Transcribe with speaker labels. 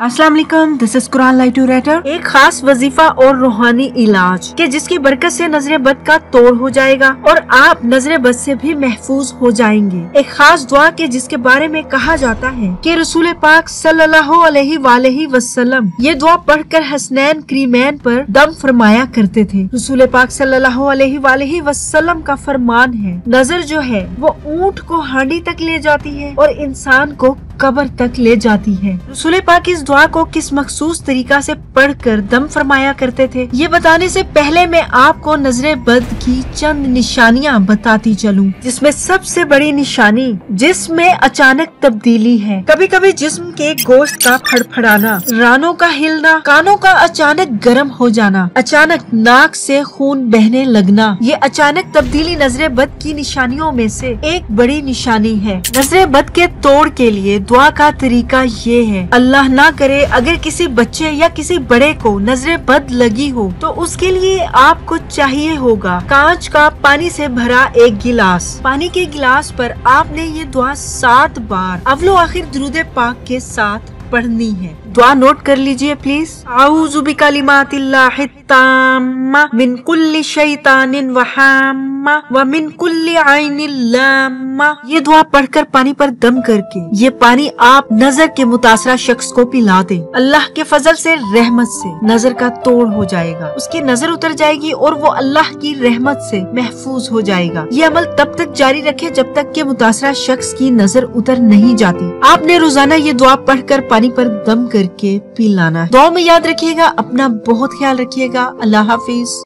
Speaker 1: अस्सलाम वालेकुम, this is Quran light to writer. एक खास वजीफा और रूहानी इलाज के जिसकी बरकत से नजर बद का तोड़ हो जाएगा और आप नजर बद से भी महफूज हो जाएंगे। एक खास दुआ के जिसके बारे में कहा जाता है कि रसूल पाक सल्लल्लाहु अलैहि वसल्लम ये दुआ पढ़कर हसनैन क्रीमैन पर दम फरमाया करते थे। रसूल पाक सल्लल्लाहु अलैहि वसल्लम का फरमान है, नजर जो है वो ऊंट को हांडी तक ले जाती है और इंसान को कब्र तक ले जाती है। रसूल पाक इस दुआ को किस मखसूस तरीका से पढ़कर दम फरमाया करते थे, ये बताने से पहले मैं आपको नजरे बद की चंद निशानियां बताती चलूं, जिसमें सबसे बड़ी निशानी जिस्म में अचानक तब्दीली है। कभी कभी जिस्म के गोश्त का फड़फड़ाना, रानों का हिलना, कानों का अचानक गर्म हो जाना, अचानक नाक से खून बहने लगना, ये अचानक तब्दीली नजरे बद की निशानियों में से एक बड़ी निशानी है। नजरे बद के तोड़ के लिए दुआ का तरीका ये है, अल्लाह ना करे अगर किसी बच्चे या किसी बड़े को नजरे बद लगी हो तो उसके लिए आपको चाहिए होगा कांच का पानी से भरा एक गिलास। पानी के गिलास पर आपने ये दुआ 7 बार अव्वलो आखिर दुरूद पाक के साथ पढ़नी है। दुआ नोट कर लीजिए प्लीज। आऊज़ु बिकलिमातिल्लाहि ताम्मा मिन कुल्ली शैतानिन व हाम्मा व मिन कुल्ली आइनिल लाम्मा। ये दुआ पढ़कर पानी पर दम करके ये पानी आप नजर के मुतासरा शख्स को पिला दें। अल्लाह के फजल से रहमत से नजर का तोड़ हो जाएगा, उसकी नजर उतर जाएगी और वो अल्लाह की रहमत से महफूज हो जाएगा। ये अमल तब तक जारी रखे जब तक के मुतासरा शख्स की नजर उतर नहीं जाती। आपने रोजाना ये दुआ पढ़कर पानी पर दम करके पी लाना। दुआ में याद रखिएगा, अपना बहुत ख्याल रखिएगा। अल्लाह हाफिज।